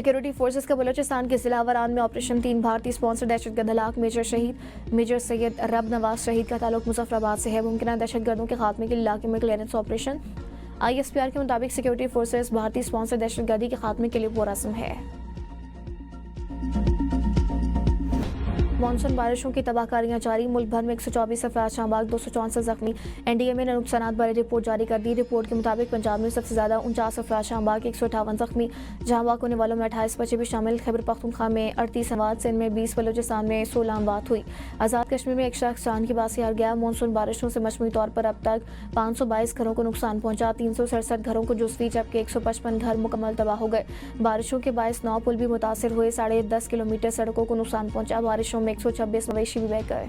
Security forces का बलूचिस्तान के जिला वरान में ऑपरेशन 3 भारतीय स्पॉन्सर दहशतगर्द हलाक। मेजर सैयद रब नवाज शहीद का ताल्लुक मुजफ्फराबाद से है। मुमकिन दहशतगर्दों के खात्मे के लिए इलाके में क्लियरेंस ऑपरेशन। ISPR के मुताबिक सिक्योरिटी फोर्सेस भारतीय स्पॉन्सर दहशतगर्दी के खात्मे के लिए पुरअज़्म है। मानसून बारिशों की तबाहकारियां जारी। मुल्क भर में 124 अफराद शाहबाग, 264 जख्मी। NDMA ने नुकसानात बारे रिपोर्ट जारी कर दी। रिपोर्ट के मुताबिक पंजाब में सबसे ज्यादा 49 अफराद शाहबाग, 158 जख्मी। जहांबाग होने वालों में 28 बच्चे भी शामिल। खैबर पख्तूनख्वा में 38 अमवात, सिंध में 20, बलूचिस्तान में 16 अमवात हुई। आज़ाद कश्मीर में एक शख्स जान की बात से हार गया। मानसून बारिशों से मजमूई तौर पर अब तक 522 घरों को नुकसान पहुंचा। 367 घरों को जुज़वी जबकि 155 घर मुकम्मल तबाह हो गए। बारिशों के बायस 9 पुल भी मुतासर हुए। 10.5 किलोमीटर सड़कों को नुकसान पहुंचा। बारिशों में 126 मवेशी भी बह गए।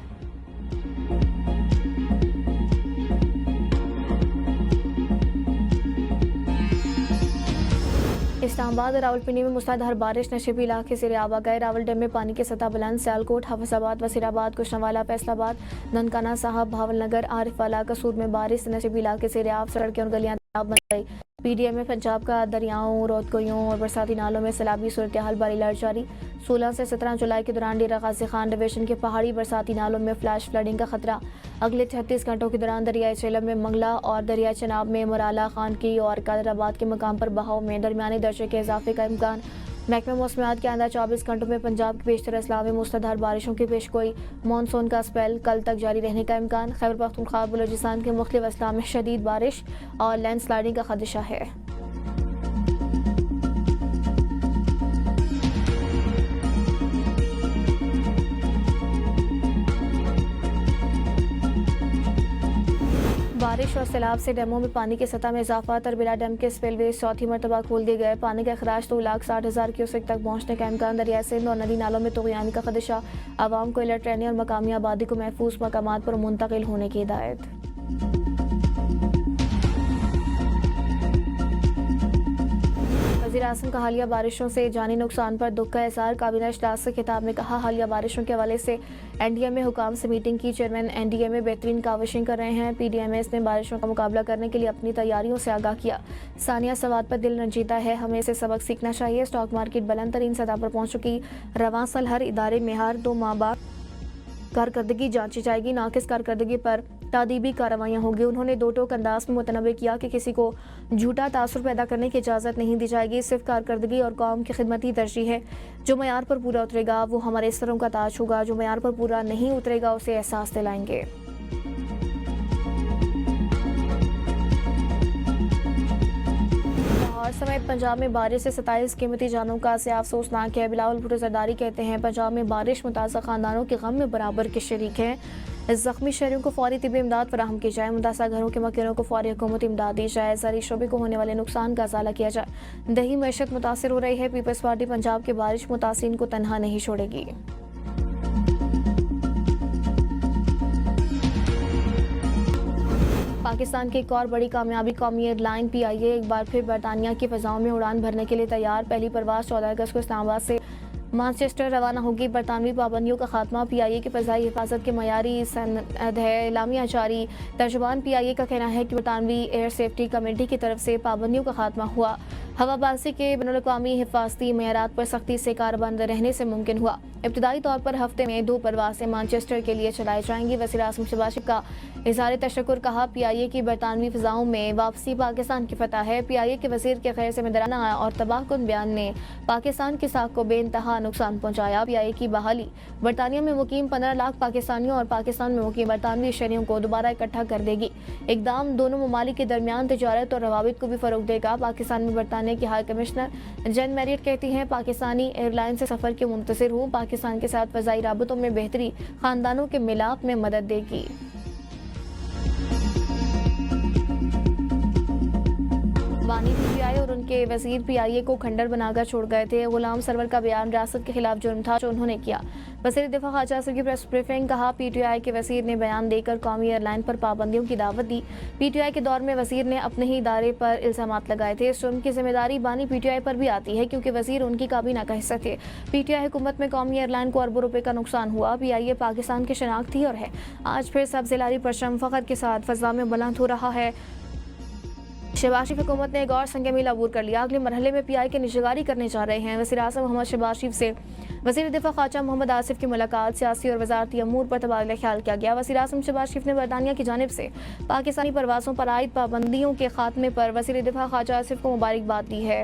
इस्लामाबाद और रावलपिंडी में मुसलाधार बारिश। नशीबी इलाके से आवा गए। रावल डैम में पानी की सतह बुलंद। सियालकोट, हाफिजाबाद, वसीराबाद, कुशनवाला, फैसलाबाद, ननकाना साहब, भावलनगर, आरिफवाला, कसूर में बारिश। नशीबी इलाके से रियाब, सड़कें और गलियां बन गई। PDM पंजाब का दरियाओं, रोदकोयों और बरसाती नालों में सैलाबी सूरत हाल बारी अलर्ट जारी। 16 से 17 जुलाई के दौरान डेरा गाजी खान डिवीजन के पहाड़ी बरसाती नालों में फ्लैश फ्लडिंग का खतरा। अगले 36 घंटों के दौरान दरियाई झेलम में मंगला और दरिया चनाब में मुराला, खानकी और कादराबाद के मकाम पर बहाव में दरमियानी दर्जे के इजाफे का इम्कान। महकमा मौसमियात के आइंदा 24 घंटों में पंजाब के बेशतर अजला में मूसलाधार बारिशों की पेशगोई। मानसून का स्पेल कल तक जारी रहने का इम्कान। खैबर पख्तूनख्वा, बलूचिस्तान के मुख्तलिफ अजला में शदीद बारिश और लैंडस्लाइडिंग का खदशा है। बारिश और सैलाब से डैमों में पानी की सतह में इजाफा। तरबिला डैम के स्पिलवे चौथी मरतबा खोल दिए गए। पानी का अखराज 2,60,000 क्यूसेक तक पहुंचने का इम्कान। दरिया सिंध और नदी नालों में तुग़यानी का खदशा। आवाम को अलर्ट रहने और मकामी आबादी को महफूज मकामात पर मुंतकिल होने की हिदायत। वज़ीर-ए-आज़म का हालिया बारिशों से जानी नुकसान पर दुख का इज़हार। काबीना इजलास से खिताब में कहा, हालिया बारिशों के हवाले से NDMA हुकाम से मीटिंग की। चेयरमैन NDMA बेहतरीन काविशें कर रहे हैं। PDMS ने बारिशों का मुकाबला करने के लिए अपनी तैयारियों से आगाह किया। सानिया सवाद पर दिल रंजीदा है, हमें इसे सबक सीखना चाहिए। स्टॉक मार्केट बुलंद तरीन सतह पर पहुंच चुकी। रवां साल हर इदारे में हर 2 माह बाद कारकर्दगी जांची जाएगी। नाकिस कारकर्दगी पर तादीबी कार्रवाइयाँ होगी। उन्होंने दो टोक अंदाज में मुतनबे किया कि किसी को झूठा तासुर पैदा करने की इजाज़त नहीं दी जाएगी। सिर्फ कारकर्दगी और कौम की खिदमत ही तरजीह है। जो मयार पर पूरा उतरेगा वो हमारे सरों का ताज होगा। जो मयार पर पूरा नहीं उतरेगा उसे एहसास दिलाएंगे। और समेत पंजाब में बारिश से 27 कीमती जानों का से अफसोसनाक है। बिलावल भुट्टो जरदारी कहते हैं, पंजाब में बारिश मुताज़ा खानदानों के गम में बराबर के शरीक हैं। ज़ख्मी शहरियों को फौरी तिब्बी इमदाद फराहम की जाए। मुतासा घरों के मकीनों को फौरी हुकूमती इमदाद दी जाए। ज़राई शोबे को होने वाले नुकसान का अज़ाला किया जाए। दही मैशत मुतासर हो रही है। पीपल्स पार्टी पंजाब की बारिश मुतासिन को तनहा नहीं छोड़ेगी। पाकिस्तान की एक और बड़ी कामयाबी, कौमी एयरलाइन PIA एक बार फिर बरतानिया की फ़ज़ाओं में उड़ान भरने के लिए तैयार। पहली परवाज़ 14 अगस्त को इस्लामाबाद से मानचेस्टर रवाना होगी। बरतानवी पाबंदियों का खात्मा PIA की फ़ज़ाई हिफाजत के मयारी सनद है। एलामिया जारी। तर्जुमान PIA का कहना है कि बरतानवी एयर सेफ्टी कमेटी की तरफ से पाबंदियों का खात्मा हुआ। हवाबाजी के बैनुल-अक़वामी हिफाजती मेयारात पर सख्ती से कारबंद रहने से मुमकिन हुआ। इब्तदाई तौर पर हफ्ते में 2 परवासें मानचेस्टर के लिए चलाई जाएंगी। वज़ीर-ए-आज़म शहबाज शरीफ का इज़हार तशक्कुर। कहा, PIA की बरतानवी फ़ज़ाओं में वापसी पाकिस्तान की फतह है। PIA के वज़ीर के गैर ज़िम्मेदाराना और तबाहकुन बयान ने पाकिस्तान की साख को बेइंतहा नुकसान पहुँचाया। PIA की बहाली बरतानिया में मुकीम 15 लाख पाकिस्तानियों और पाकिस्तान में मुकीम बरतानवी शहरियों को दोबारा इकट्ठा कर देगी। इक़दाम दोनों ममालिक के दरमियान तिजारत और रवाबित को भी फ़रोग़ देगा। पाकिस्तान में बरतानिया की हाई कमिश्नर जेन मैरियट कहती हैं, पाकिस्तानी एयरलाइन से सफ़र के मुंतज़िर हूँ। पाकिस्तान के साथ फ़ज़ाई राबतों में बेहतरी ख़ानदानों के मिलाप में मदद देगी। बानी PTI और उनके वज़ीर PIA को खंडर बनाकर छोड़ गए थे। गुलाम सरवर का बयान रियासत के खिलाफ जुर्म था जो उन्होंने किया। वज़ीर दिफा ख़ाजा आसिफ की प्रेस ब्रीफिंग। कहा, PTI के वज़ीर ने बयान देकर कौमी एयरलाइन पर पाबंदियों की दावत दी। PTI के दौर में वज़ीर ने अपने ही इदारे पर इल्ज़ामात लगाए थे। इस जुर्म की जिम्मेदारी बानी PTI पर भी आती है क्योंकि वज़ीर उनकी काबीना का हिस्सा थे। PTI हुकूमत में कौमी एयरलाइन को अरबों रुपए का नुकसान हुआ। PIA पाकिस्तान की शनाख्त थी और है। आज फिर सब्ज़ लारी परचम फ़ख्र के साथ फ़ज़ा में बुलंद हो रहा है। शहबाज शरीफ हुकूमत ने एक और संग मील अबूर कर लिया। अगले मरहले में PI की निजगारी करने जा रहे हैं। वज़ीर-ए-आज़म मोहम्मद शहबाज शरीफ से वज़ीर दिफा ख्वाजा मोहम्मद आसिफ की मुलाकात, सियासी और वज़ारती अमूर पर तबादला ख्याल किया गया। वज़ीर-ए-आज़म शहबाज शरीफ ने बरतानिया की जानिब से पाकिस्तानी परवाज़ों पर आयद पाबंदियों के खात्मे पर वज़ीर दिफा ख्वाजा आसिफ को मुबारकबाद दी है।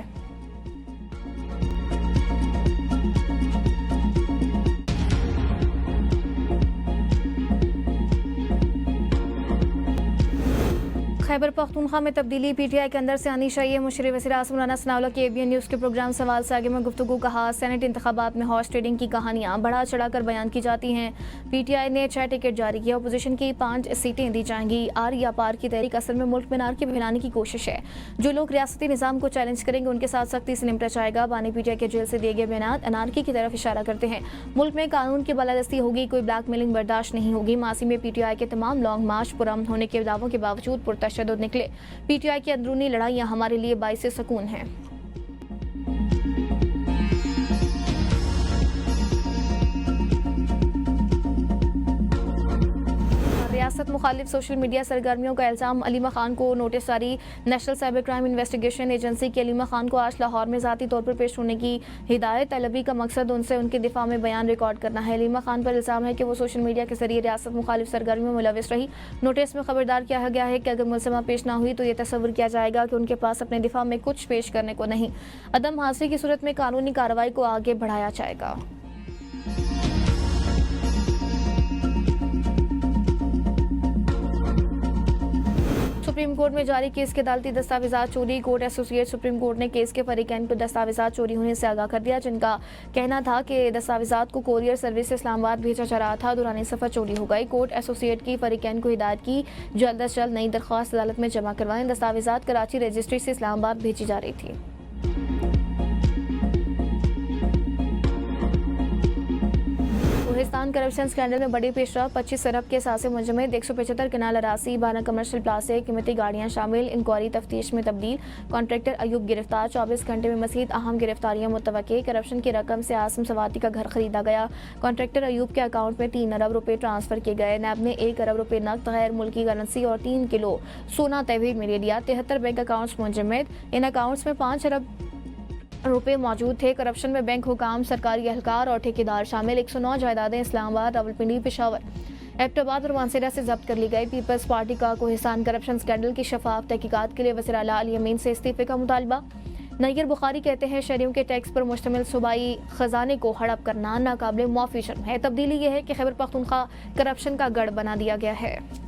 खैबर पख्तूनख्वा में तब्दीली PTI के अंदर से आनी चाहिए। मुशर्रिफ वज़ीर आज़म राना सनाउल्लाह के ABN न्यूज़ के प्रोग्राम सवाल से आगे में गुफ्तगू। कहा, सेनेट इंतखाबात में हॉर्स ट्रेडिंग की कहानियाँ बढ़ा चढ़ाकर बयान की जाती हैं। PTI ने 6 टिकट जारी किया। अपोजिशन की 5 सीटें दी जाएंगी। आर या पार की तहरीक असल में मुल्क में नार के फैलाने की कोशिश है। जो लोग रियासती निज़ाम को चैलेंज करेंगे उनके साथ सख्ती से निपटा जाएगा। बानी PTI के जेल से दिए गए बयान अनारकी की तरफ इशारा करते हैं। मुल्क में कानून की बालादस्ती होगी, कोई ब्लैकमेलिंग बर्दाश्त नहीं होगी। मासी में PTI के तमाम लॉन्ग मार्च पुरअमन होने के दावों के बावजूद पुरतशद्दुद निकले। PTI की अंदरूनी लड़ाइयाँ हमारे लिए बाइसे सुकून हैं। रियासत मुखालिफ सोशल मीडिया सरगर्मियों का इल्ज़ाम। अलीमा खान को नोटिस जारी। National cyber crime investigation agency की अलीमा खान को आज लाहौर में ज़ाती तौर पर पेश होने की हिदायत। तलबी का मकसद उनसे उनके दिफा में बयान रिकॉर्ड करना है। अलीमा खान पर इल्ज़ाम है कि वो सोशल मीडिया के जरिए रियासत मुखालिफ सरगर्मियों में मुलविस रही। नोटिस में खबरदार किया गया है कि अगर मुलज़मा पेश ना हुई तो ये तस्वुर किया जाएगा कि उनके पास अपने दिफा में कुछ पेश करने को नहीं। अदम हासिल की सूरत में कानूनी कार्रवाई को आगे बढ़ाया जाएगा। सुप्रीम कोर्ट में जारी केस के अदालती दस्तावेजात चोरी। कोर्ट एसोसिएट सुप्रीम कोर्ट ने केस के फरीकैन को दस्तावेजात चोरी होने से आगाह कर दिया, जिनका कहना था कि दस्तावेजात को कोरियर सर्विस से इस्लामाबाद भेजा जा रहा था। दौरान सफ़र चोरी हो गई। कोर्ट एसोसिएट की फरीकैन को हिदायत की जल्द अज जल्द नई दरख्वास्त अदालत में जमा करवाएं। दस्तावेजात कराची रजिस्ट्री से इस्लामाबाद भेजी जा रही थी। कोहिस्तान करप्शन स्कैंडल में बड़ी पेशरफ। 25 अरब के सासे मुंजमद, 175 कनाल अरासी, 12 कमर्शियल प्लासे, कीमती गाड़ियां शामिल। इंक्वायरी तफ्तीश में तब्दील। कॉन्ट्रैक्टर अयूब गिरफ्तार। 24 घंटे में मज़ीद अहम गिरफ्तारियां मुतवक्के। करप्शन की रकम से आसम सवाती का घर खरीदा गया। कॉन्ट्रैक्टर अयूब के अकाउंट में 3 अरब रुपए ट्रांसफर किए गए। नैब ने 1 अरब रुपए नकद, गैर मुल्की करेंसी और 3 किलो सोना तहवील में ले लिया। 73 बैंक अकाउंट्स मुंजमद। इन अकाउंट्स में 5 अरब रुपए मौजूद थे। करप्शन में बैंक हुकाम, सरकारी एहलकार और ठेकेदार शामिल। 109 जायदादें इस्लामाबाद, रावलपिंडी, पेशावर, एबटाबाद और मानसेरा से जब्त कर ली गई। पीपल्स पार्टी का कोहिस्तान करप्शन स्कैंडल की शफाफ तहकीकात के लिए वज़ीर आला अली यमीन से इस्तीफे का मुतालबा। नैयर बुखारी कहते हैं, शहरियों के टैक्स पर मुश्तमिल सूबाई खजाने को हड़प करना नाकाबिले मुआफ़ी जुर्म है। तब्दीली यह है कि खैबर पख्तूनख्वा करप्शन का गढ़ बना दिया गया है।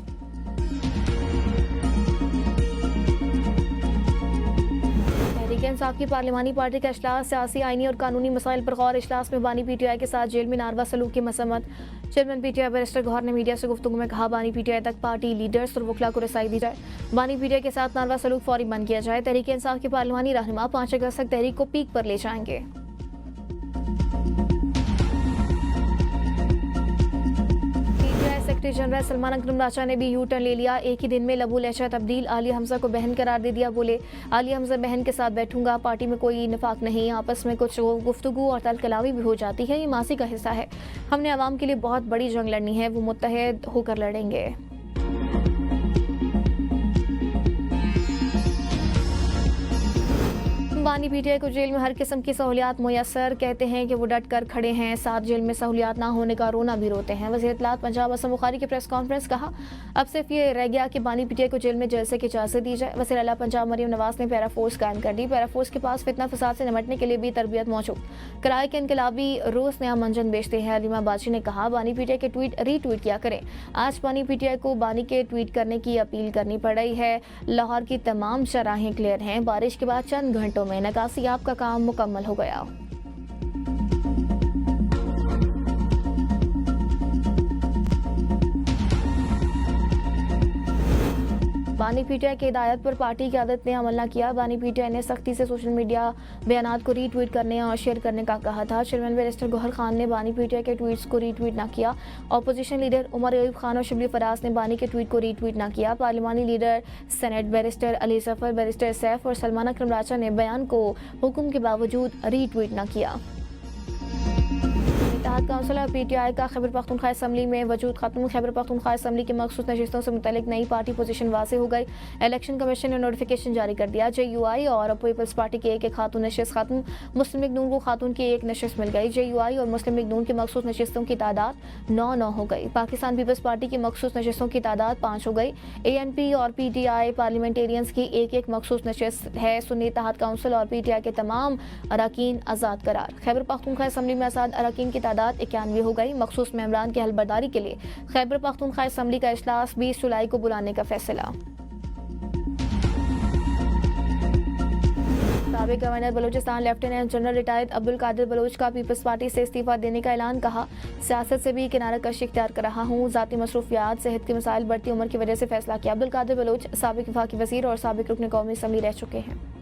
इंसाफ की पार्लिमानी पार्टी का इजलास। सियासी, आईनी और कानूनी मसाइल पर गौर। इजलास में बानी PTI के साथ जेल में नारवा सलूक की मसम्मत। चेयरमैन PTI बैरिस्टर गौहर ने मीडिया से गुफ्तगू में कहा, बानी PTI तक पार्टी लीडर्स और वकला को रसाई दी जाए। बानी PTI के साथ नारवा सलूक फौरी बंद किया जाए। तहरीक इंसाफ की पार्लिमानी रहनुमा 5 अगस्त तक तहरीक को पीक पर ले जाएंगे। सेक्रेटरी जनरल सलमान अकरम राजा ने भी यू टर्न ले लिया। एक ही दिन में लबू लहजा तब्दील। आलिया हमजा को बहन करार दे दिया। बोले, आलिया हमजा बहन के साथ बैठूंगा। पार्टी में कोई निफाक नहीं। आपस में कुछ गुफ्तगू और तलकलामी भी हो जाती है, ये मासी का हिस्सा है। हमने आवाम के लिए बहुत बड़ी जंग लड़नी है, वो मुत्तहद होकर लड़ेंगे। बानी PTI को जेल में हर किस्म की सहूलियात मुयसर। कहते हैं कि वो डट कर खड़े हैं, साथ जेल में सहूलियात ना होने का रोना भी रोते हैं। वज़ीर इत्तलात पंजाब असम बुखारी की प्रेस कॉन्फ्रेंस। कहा, अब सिर्फ ये रह गया कि बानी PTI को जेल में जलसे की इजाज़त दी जाए। वज़ीर आला पंजाब मरियम नवाज ने पैरा फोर्स कायम कर दी। पैरा फोर्स के पास फितना फसाद से निपटने के लिए भी तरबियत मौजूद। किराए के इनकलाबी रोज़ नया मंजन बेचते हैं। अलीमा बाजी ने कहा, बानी PTI के ट्वीट रीट्वीट किया करें। आज बानी PTI को बानी के ट्वीट करने की अपील करनी पड़ रही है। लाहौर की तमाम शराहें क्लियर हैं। बारिश के बाद चंद घंटों में नकासियाब का काम मुकम्मल हो गया। बानी PTI की हिदायत पर पार्टी की आदत ने अमल न किया। बानी PTI ने सख्ती से सोशल मीडिया बयानात को रीट्वीट करने और शेयर करने का कहा था। चेयरमैन बैरिस्टर गौहर खान ने बानी PTI के ट्वीट्स को रीट्वीट न किया। अपोजिशन लीडर उमर अयूब खान और शिबली फराज ने बानी के ट्वीट को रीट्वीट न किया। पार्लिमानी leader senate barrister Ali Zafar, barrister Saif और सलमान अकरम राजा ने बयान को हुक्म के बावजूद रीट्वीट न किया। तहत काउंसिल और PTI का खैबर पख्तूनख्वा असम्बली में वजूद खत्म। खैबर पख्तूनख्वा असम्बली की मखसूस नशिस्तों से मुतल्लिक नई पार्टी पोजीशन वाज़े हो गई। इलेक्शन कमीशन ने नोटिफिकेशन जारी कर दिया। JUI और पीपल्स पार्टी की एक खातून नशिस्त खत्म। मुस्लिम लीग नून को खातून की एक नशिस्त मिल गई। JUI और मुस्लिम लीग नून की मखसूस नशिस्तों की तादाद 9 हो गई। पाकिस्तान पीपल्स पार्टी की मखसूस नशिस्तों की तादाद 5 हो गई। ANP और PTI पार्लियामेंटेरियंस की एक मखसूस नशिस्त है। सुन्नी तहत काउंसिल और PTI के तमाम अरकान आज़ाद करार। खैबर पख्तूनख्वा असम्बली में आज़ाद अरकान की तादाद 91 हो गई। मखसूस मेंबरान की हलबर्दारी के लिए खैबर पख्तूनख्वा असम्बली का इजलास 20 जुलाई को बुलाने का फैसला। साबिक governor Balochistan lieutenant general retired Abdul Qadir Baloch का पीपल्स पार्टी से इस्तीफा देने का ऐलान। कहा, सियासत से भी किनारा कशी इख्तियार कर रहा हूँ। ज़ाती मसरूफियात, सेहत के मसाइल, बढ़ती उम्र की वजह से फैसला किया। अब्दुल कादिर बलोच साबिक वफाकी वज़ीर और साबिक रुकन कौमी असम्बली रह चुके हैं।